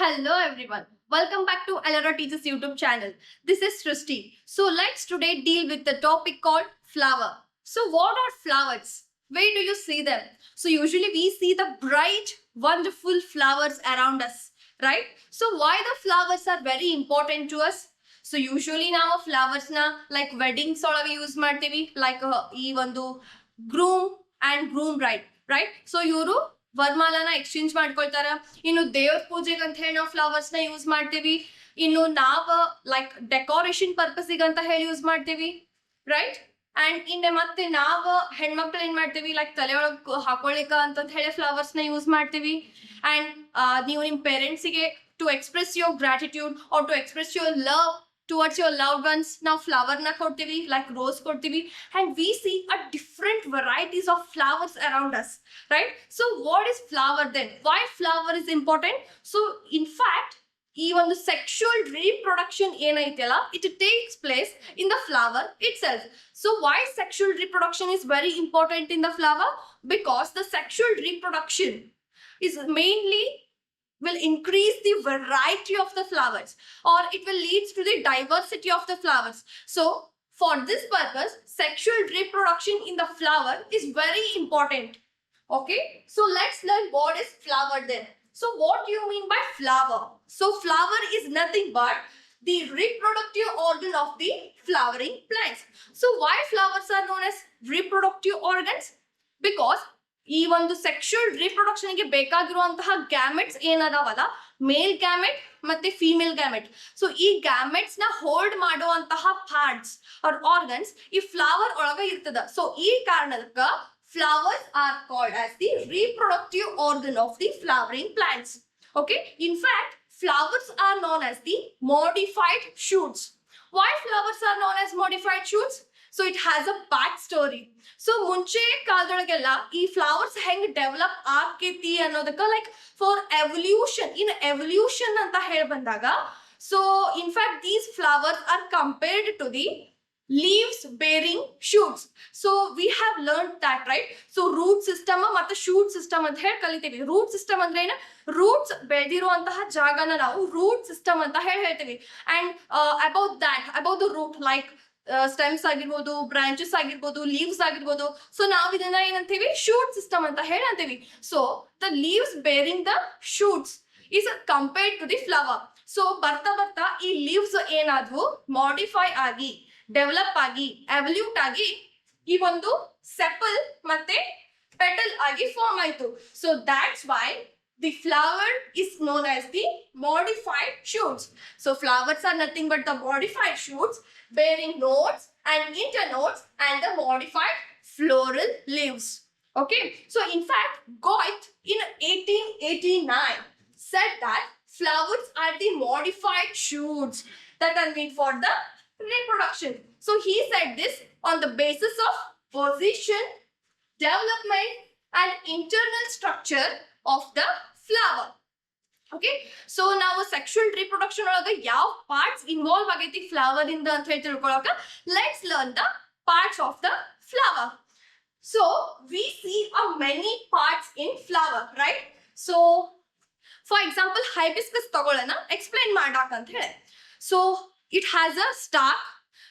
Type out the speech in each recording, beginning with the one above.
Hello everyone. Welcome back to Alara Teachers YouTube channel. This is Srishti. So let's today deal with the topic called flower. So what are flowers? Where do you see them? So usually we see the bright, wonderful flowers around us, right? So why the flowers are very important to us? So usually ನಾವು flowers na like weddings ಒಳಗೆ use ಮಾಡ್ತೀವಿ like ಈ ಒಂದು groom and groom bride, right? So ಇವರು ವರಮಾಲನ exchange ಮಾಡ್ಕೊಳ್ತಾರ. ಇನ್ನು ದೇವ್ರ ಪೂಜೆಗೆ ಅಂತ ಹೇಳಿ ನಾವು ಫ್ಲವರ್ಸ್ ನ ಯೂಸ್ ಮಾಡ್ತೀವಿ. ಇನ್ನು ನಾವು ಲೈಕ್ ಡೆಕೋರೇಷನ್ ಪರ್ಪಸಿಗೆ ಅಂತ ಹೇಳಿ ಯೂಸ್ ಮಾಡ್ತೀವಿ, ರೈಟ್? ಅಂಡ್ ಇನ್ನು ಮತ್ತೆ ನಾವು ಹೆಣ್ಮಕ್ಳು ಏನ್ ಮಾಡ್ತೀವಿ ಲೈಕ್ ತಲೆ ಒಳಗೆ ಹಾಕೊಳ್ಳಿಕ ಅಂತ ಹೇಳಿ ಫ್ಲವರ್ಸ್ ನ ಯೂಸ್ ಮಾಡ್ತೀವಿ. ಅಂಡ್ ನೀವು ನಿಮ್ಮ ಪೇರೆಂಟ್ಸಿಗೆ to express your gratitude or to express your love towards your loved ones now flower na kodtivi like rose kodtivi, and we see a different varieties of flowers around us, right? So what is flower then? Why flower is important? So in fact even the sexual reproduction enaitala it takes place in the flower itself. So why sexual reproduction is very important in the flower? Because the sexual reproduction is mainly will increase the variety of the flowers, or it will lead to the diversity of the flowers. So for this purpose sexual reproduction in the flower is very important. Okay, so let's learn what is flower then. So what do you mean by flower? So flower is nothing but the reproductive organ of the flowering plants. So why flowers are known as reproductive organs? Because ಈ ಒಂದು sexual reproduction ಗೆ ಬೇಕಾಗಿರುವಂತಹ gametes ಏನದಾವಲ್ಲ, ಮೇಲ್ gamete ಮತ್ತೆ female gamete. So ಈ gametes ನ hold ಮಾಡುವಂತಹ parts R organs ಈ flower ಒಳಗ ಇರ್ತದ. ಸೊ ಈ ಕಾರಣಕ್ಕ flowers are called as the reproductive organ of the flowering plants. Okay, in fact flowers are known as the modified shoots. Why flowers are known as modified shoots? So it has a back story. So ಮುಂಚೆ ಕಾಲದೊಳಗೆಲ್ಲ ಈ flowers ಹೆಂಗ್ develop ಆಕೇತಿ ಅನ್ನೋದಕ್ಕ like for evolution ಅಂತ ಹೇಳಿ ಬಂದಾಗ, so in fact these flowers are compared to the leaves bearing shoots. So we have learned that, right? So root system ಮತ್ತೆ shoot system ಅಂತ ಹೇಳಿ ಕಲಿತೀವಿ. ರೂಟ್ ಸಿಸ್ಟಮ್ ಅಂದ್ರೆ ಏನು? ರೂಟ್ಸ್ ಬೆಳೆದಿರುವಂತಹ ಜಾಗನ ನಾವು ರೂಟ್ ಸಿಸ್ಟಮ್ ಅಂತ ಹೇಳ್ತೀವಿ. And about the root like stems ಆಗಿರ್ಬೋದು, ಬ್ರಾಂಚಸ್ ಆಗಿರ್ಬೋದು, ಲೀವ್ಸ್ ಆಗಿರ್ಬೋದು. ಸೊ ನಾವು ಇದನ್ನ ಏನಂತೀವಿ? ಶೂಟ್ ಸಿಸ್ಟಮ್ ಅಂತ ಹೇಳಿ ಅಂತೀವಿ. So the leaves bearing the shoots is compared to the flower. So ಬರ್ತಾ ಬರ್ತಾ ಈ ಲೀವ್ಸ್ ಏನಾದ್ವು ಮಾಡಿಫೈ ಆಗಿ, ಡೆವಲಪ್ ಆಗಿ, ಎವಲ್ಯೂಟ್ ಆಗಿ ಈ ಒಂದು ಸೆಪಲ್ ಮತ್ತೆ ಪೆಟಲ್ ಆಗಿ ಫಾರ್ಮ್ ಆಯ್ತು. So that's why the flower is known as the modified shoots. So flowers are nothing but the modified shoots bearing nodes and internodes and the modified floral leaves. Okay, so in fact Goethe in 1889 said that flowers are the modified shoots that are made for the reproduction. So he said this on the basis of position, development and internal structure of the flower. Okay, so ನಾವು sexual reproduction ಒಳಗ ಯಾವ parts involve ಆಗೈತಿ flower ಇಂದ ಅಂತ ಹೇಳಿ ತಿಳ್ಕೊಳಕ, let's learn the parts of the flower. So we see a many parts in flower, right? So for example hibiscus ತಗೊಳ್ಳೋಣ, explain ಮಾಡಾಕ ಅಂತ ಹೇಳಿ. So it has a stalk.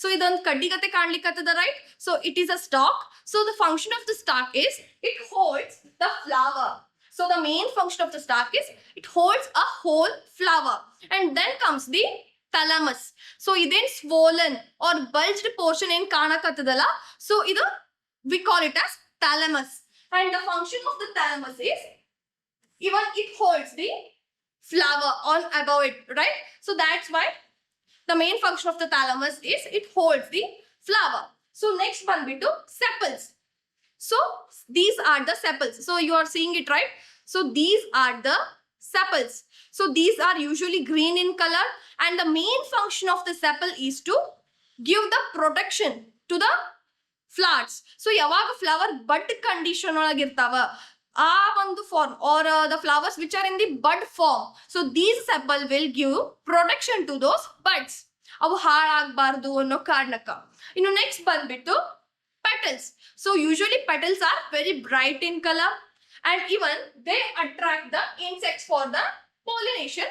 So ಇದೊಂದು ಕಡ್ಡಿಗತೆ ಕಾಣ್ಲಿಕ್ಕತ್ತದ, right? So it is a stalk. So the function of the stalk is it holds the flower. So the main function of the stalk is it holds a whole flower. And then comes the thalamus. So iden swollen or bulged portion in kanakattadala. So idu we call it as thalamus. And the function of the thalamus is even it holds the flower on above it, right? So that's why the main function of the thalamus is it holds the flower. So next one we do sepals. So these are the sepals. So you are seeing it, right? So these are the sepals. So these are usually green in color, and the main function of the sepal is to give the protection to the flowers. So ಯಾವಾಗ flower bud condition ಒಳಗಿರ್ತಾವ ಆ ಒಂದು form or the flowers which are in the bud form, so these sepal will give protection to those buds. ಅವು ಹಾಳಾಗಬಾರ್ದು ಅನ್ನೋ ಕಾರಣಕ್ಕ. ಇನ್ನು next ಬಂದ್ಬಿಟ್ಟು petals. So usually petals are very bright in color and even they attract the insects for the pollination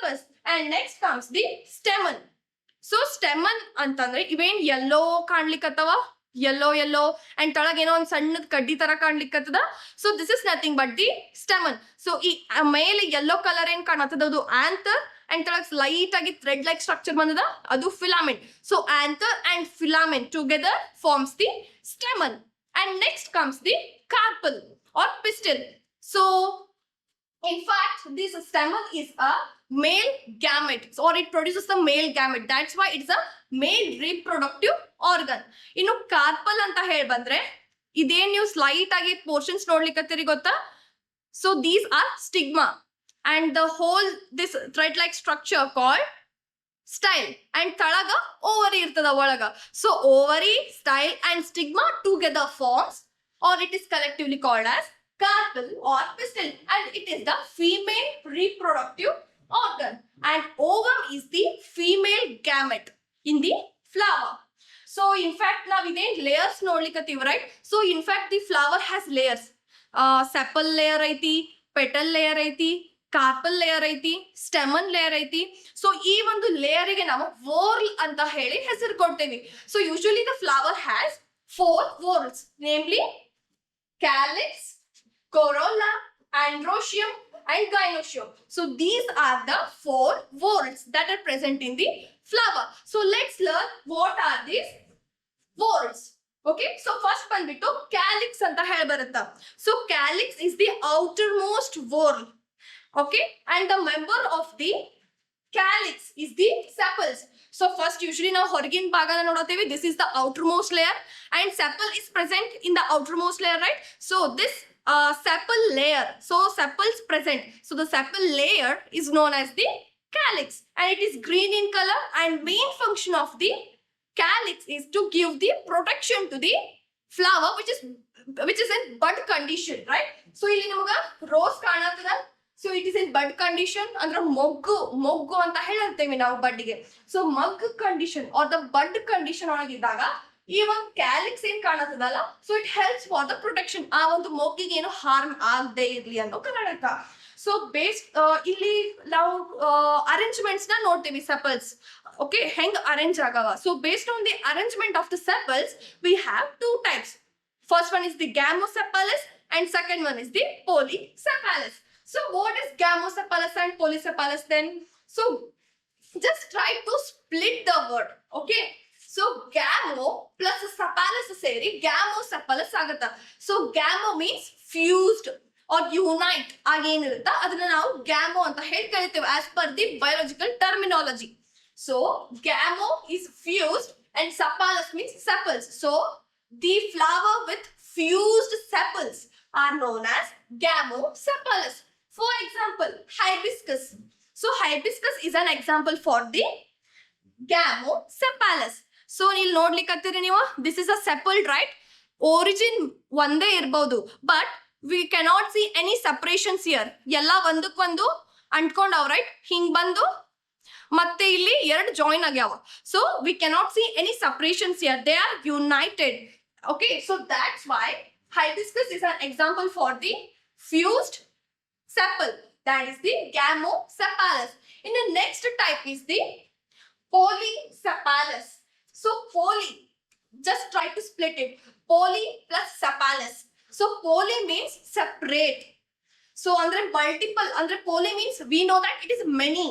carpus. And next comes the stamen. So stamen ಅಂತಂದ್ರೆ ಇವೇನ್ yellow ಕಾಣ್ಲಿಕ್ಕತ್ತವ, yellow and ತಳಗೇನೋ ಒಂದ್ ಸಣ್ಣದ್ ಕಡ್ಡಿ ತರ ಕಾಣ್ಲಿಕ್ಕತ್ತದ. So this is nothing but the stamen. So ಈ ಮೇಲೆ ಯೆಲ್ಲೋ ಕಲರ್ ಏನ್ ಕಾಣತ್ತದ ಅದು ಆಂಥರ್ ಅಂಡ್ ತಳಗ್ ಲೈಟ್ ಆಗಿ ಥ್ರೆಡ್ ಲೈಕ್ ಸ್ಟ್ರಕ್ಚರ್ ಬಂದದ ಅದು filament. So anther and filament together forms the stamen. And next comes the carpel or pistil. So in fact this stamen is a male gamete, or it produces the male gamete. That's why it's a male reproductive organ. ಇನ್ನು carpal ಅಂತ ಹೇಳಿ ಬಂದ್ರೆ ಇದೇನ್ ನೀವು slight ಆಗಿ portions ನೋಡ್ಲಿಕ್ಕತ್ತೀರಿ ಗೊತ್ತಾ? So these R stigma and the whole this thread like structure called style, and ತಳಗ ovary ಇರ್ತದ ಒಳಗ. So ovary, style and stigma together forms, or it is collectively called as carpel or pistil, and it is the female reproductive organ. And ovum is the female gamete in the flower. So in fact now iದೇನ್ layers ನೋಡ್ಲಿಕ್ಕತ್ತೀವಿ, right? So in fact the flower has layers. Sepal layer ಐತಿ, petal layer ಐತಿ, carpal layer ಐತಿ, stamen layer ಐತಿ. So ಈ ಒಂದು ಲೇಯರಿಗೆ ನಾವು ವೋರ್ಲ್ ಅಂತ ಹೇಳಿ ಹೆಸರು ಕೊಡ್ತೇವೆ. So usually the flower has 4 whorls, namely calyx, corolla, androecium and gynoecium. So these are the 4 whorls that are present in the flower. So let's learn what are these whorls. Okay, so first ಬಂದ್ಬಿಟ್ಟು calyx ಅಂತ ಹೇಳಿ ಬರುತ್ತಾ. So calyx is the outermost whorl. Okay, and the member of the calyx is the sepals. So first usually ನಾವು ಹೊರಗಿನ ಭಾಗನ ನೋಡತ್ತೇವೆ. This is the outermost layer and sepal is present in the outermost layer, right? So this sepal layer, so sepals present, so the sepal layer is known as the calyx, and it is green in color, and main function of the calyx is to give the protection to the flower which is in bud condition, right? So ಇಲ್ಲಿ ನಿಮಗೆ rose ಕಾಣತ್ತದ. So it is in bud condition, ಅಂದ್ರೆ ಮೊಗ್ಗು ಅಂತ ಹೇಳ್ತೇವೆ ನಾವು ಬಡ್ಡಿಗೆ. So ಮಗ್ condition or the bud condition ಒಳಗಿದ್ದಾಗ ಈ ಒಂದು ಕ್ಯಾಲಿಕ್ಸ್ ಏನ್ ಕಾಣತ್ತದಲ್ಲ, so it helps for the protection. ಆ ಒಂದು ಮೊಗ್ಗಿಗೆ ಏನು ಹಾರ್ಮ್ ಆಗದೆ ಇರ್ಲಿ ಅನ್ನೋ ಕನ್ನಡಕ. ಸೊ ಇಲ್ಲಿ ನಾವು ಅರೇಂಜ್ಮೆಂಟ್ಸ್ ನ ನೋಡ್ತೀವಿ ಸೆಪಲ್ಸ್. ಓಕೆ, ಹೆಂಗ್ ಅರೇಂಜ್ ಆಗವ. So based on the arrangement of the sepals we have 2 types. First one is the gamosepalous and second one is the polysepalous. So what is gamosepalous and polysepalous then? So just try to split the word. Okay, so gamo plus sepalous ಸೇರಿ gamosepalous ಆಗತ್ತ. So gamo means fused or unite ಆಗೇನಿರುತ್ತ ಅದನ್ನ ನಾವು gamo ಅಂತ ಹೇಳಿ ಕರಿತೇವೆ as per the biological terminology. So gamo is fused and sepalous means sepals. So the flower with fused sepals are known as gamosepalous. For example, hibiscus. So hibiscus is an example for the gamosepalous. So ಇಲ್ಲಿ ನೋಡ್ಲಿಕ್ಕತ್ತೀರಿ ನೀವು, this is a sepal, right? Origin ಒಂದೇ ಇರಬಹುದು, but we cannot see any separations here. ಎಲ್ಲ ಒಂದಕ್ಕೊಂದು ಅಂಟ್ಕೊಂಡಾವ್, right? ಹಿಂಗ್ ಬಂದು ಮತ್ತೆ ಇಲ್ಲಿ 2 ಜಾಯಿನ್ ಆಗ್ಯಾವ. So we cannot see any separations here. They are united. Okay, so that's why hibiscus is an example for the fused sepal, that is the gamosepalous. In the next type is the polysepalous. So poly, just try to split it. Poly plus sepalous. So poly means separate. So andre multiple, andre poly means we know that it is many.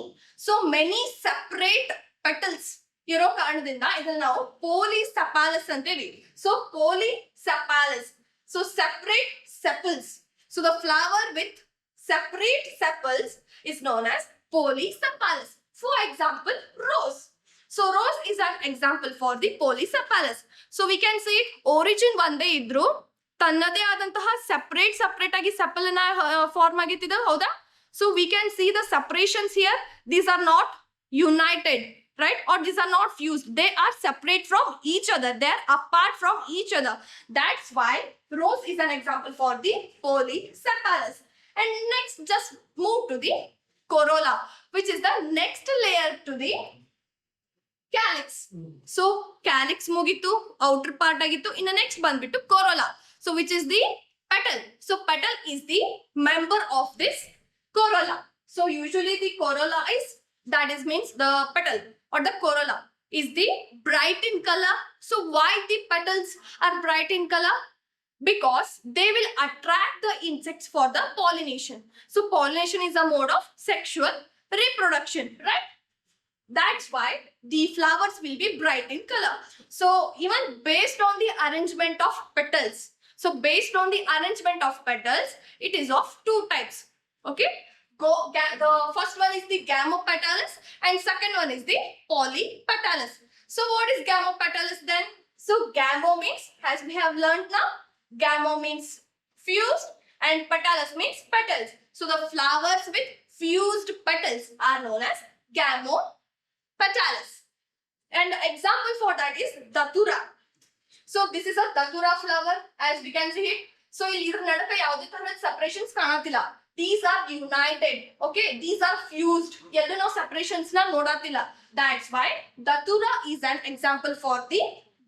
So many separate petals ಇರೋ ಕಾರಣದಿಂದ ಇದನ್ನ ನಾವು polysepalous ಅಂತೀವಿ. So polysepalous, so separate sepals. So the flower with separate sepals is known as polysepalous. For example, rose. So rose is an example for the polysepalous. So we can see origin ಒಂದೇ ಇದ್ರು ತನ್ನದೇ ಆದಂತಹ separate ಆಗಿ sepal ನ form ಆಗಿತ್ತಿದೆ, ಹೌದಾ? So we can see the separations here. These are not united, right? Or these are not fused. They are separate from each other. They are apart from each other. That's why rose is an example for the polysepalous. And next, just move to the corolla, which is the next layer to the calyx. So calyx mugitu, outer part agittu. In the next bandbittu corolla. So which is the petal. So petal is the member of this corolla. So usually the corolla is that is means the petal or the corolla is the bright in color. So why the petals are bright in color? Because they will attract the insects for the pollination. So pollination is a mode of sexual reproduction, right? That's why the flowers will be bright in color. So even based on the arrangement of petals, it is of two types. Okay, the first one is the gamopetalous and second one is the polypetalous. So what is gamopetalous then? So gamo means, as we have learned now, gamo means fused and petalous means petals. So the flowers with fused petals are known as gamopetalous. And example for that is datura. So this is a datura flower, as we can see it. So ಇದ್ರ ನಡುವೆ ಯಾವುದೇ ತರಹದ separations ಕಾಣತಿಲ್ಲ. These are united. Okay, these are fused. ಎಲ್ಲೂ ನಾವು separations ನ ನೋಡತಿಲ್ಲ. That's why datura is an example for the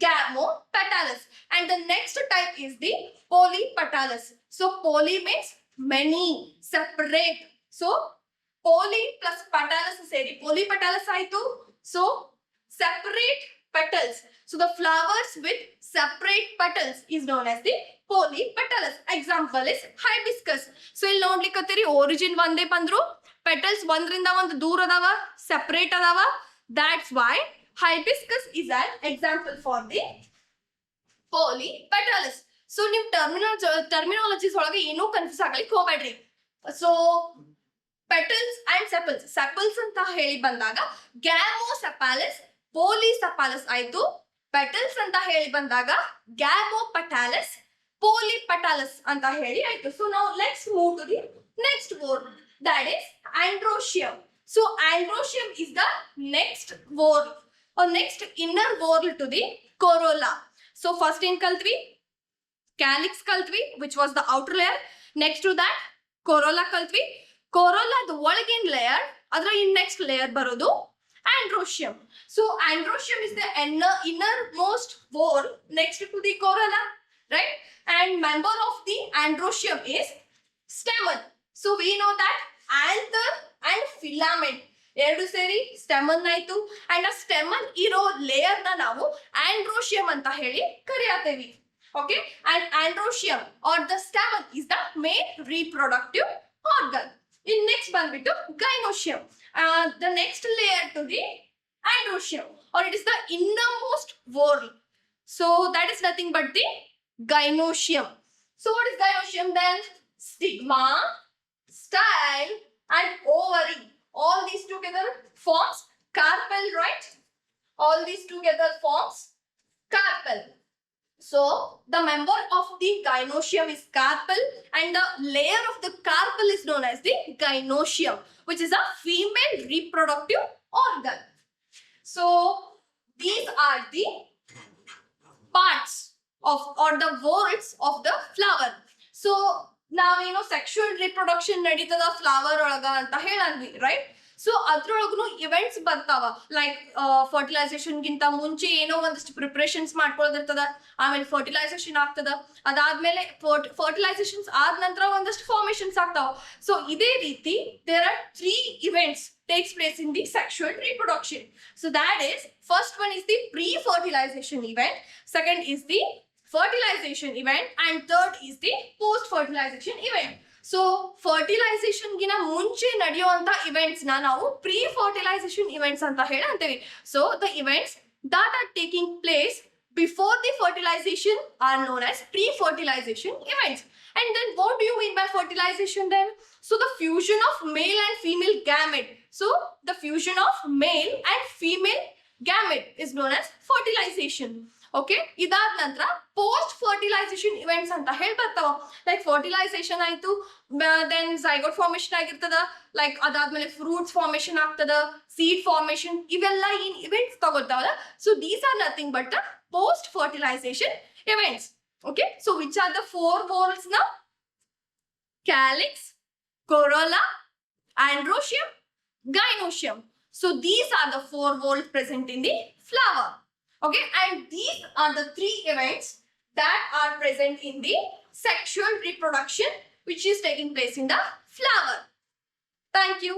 gamopetalous. And the next type is the polypetalous. So poly means many, separate. So poly plus petalous ಸೇರಿ polypetalous ಆಯ್ತು. So separate petals. So the flowers with separate petals is known as the polypetalous. Example is hibiscus. So ಇಲ್ಲಿ ನೋಡ್ಲಿಕ್ಕತ್ತೀರಿ origin ಒಂದೇ ಬಂದ್ರು petals ಒಂದರಿಂದ ಒಂದು ದೂರ ಅದಾವ, separate ಅದಾವ. That's why hibiscus is an example for the polypetalous. So ನೀವು terminologies ಒಳಗೆ ಏನೂ ಕನ್ಫ್ಯೂಸ್ ಆಗಲಿಕ್ಕೆ ಹೋಗಬೇಡ್ರಿ. So petals and sepals. Sepals ಅಂತ ಹೇಳಿ ಬಂದಾಗ gamosepalous, polycephalous ಆಯ್ತು. petals ಅಂತ ಹೇಳಿ ಬಂದಾಗ gamopetalous, polypetalous ಅಂತ ಹೇಳಿ ಆಯ್ತು. So now let's move to the next word, that is androecium. So androecium is the next word or next inner word to the corolla. So first in ಕಲ್ತ್ವಿ calyx ಕಲ್ತ್ವಿ, which was the outer layer. Next to that corolla ಕಲ್ತ್ವಿ. corolla the ಒಳಗಿನ layer, ಅದರ next layer ಬರೋದು androecium. So androecium is the innermost whorl next to the corolla, right? And member of the androecium is stamen. So we know that anther and filament ಎರಡು ಸೇರಿ stamen ಆಯ್ತು. And ಆ stamen ಇರೋ layer ನ ನಾವು androecium ಅಂತ ಹೇಳಿ ಕರೆಯತ್ತೇವಿ. Okay, and androecium or the stamen is the main reproductive organ. In next ಬಂದ್ಬಿಟ್ಟು gynoecium. The next layer to the androecium, or it is the innermost whorl. So that is nothing but the gynoecium. So what is gynoecium then? Stigma, style and ovary. All these together forms carpel, right? All these together forms carpel. So the member of the gynoecium is carpel and the layer of the carpel is known as the gynoecium, which is a female reproductive organ. So these are the parts of or the whorls of the flower. So ನಾವೇನೋ sexual reproduction ನಡೀತದ flower ಒಳಗ ಅಂತ ಹೇಳಂದ್ವಿ, right? So ಅದ್ರೊಳಗೂ events ಬರ್ತಾವ, like fertilisation ಗಿಂತ ಮುಂಚೆ ಏನೋ ಒಂದಷ್ಟು preparations ಮಾಡ್ಕೊಳ್ಳೋದಿರ್ತದ, ಆಮೇಲೆ ಫರ್ಟಿಲೈಸೇಷನ್ ಆಗ್ತದ, ಅದಾದ್ಮೇಲೆ ಫರ್ಟಿಲೈಸೇಷನ್ಸ್ ಆದ ನಂತರ ಒಂದಷ್ಟು ಫಾರ್ಮೇಶನ್ಸ್ ಆಗ್ತಾವ. ಸೊ ಇದೇ ರೀತಿ there are 3 events takes place in the sexual reproduction. So that is, first one is the pre-fertilization event, second is the fertilization event, and third is the post-fertilization event. So fertilization ಗಿನ ಮುಂಚೆ ನಡೆಯುವಂತ events ನ ನಾವು pre-fertilization events ಅಂತ ಹೇಳಿ ಅಂತೀವಿ. So the events that are taking place before the fertilization are known as pre-fertilization events. And then what do you mean by fertilization then? So the fusion of male and female gamete. So the fusion of male and female gamete is known as fertilization. Okay, ಇದಾದ ನಂತರ post fertilisation events ಅಂತ ಹೇಳಿ ಬರ್ತಾವ. Like fertilisation ಆಯ್ತು, then zygote formation ಆಗಿರ್ತದ, like ಅದಾದ್ಮೇಲೆ fruits formation ಆಗ್ತದ, seed formation, ಇವೆಲ್ಲ ಏನ್ ಇವೆಂಟ್ಸ್ ತಗೊಳ್ತಾವಲ್ಲ. So these are nothing but the post fertilisation events. Okay, so which are the 4 whorls now? Calyx, corolla, androecium, gynoecium. So these are the 4 whorls present in the flower. Okay, and these are the 3 events that are present in the sexual reproduction which is taking place in the flower. Thank you.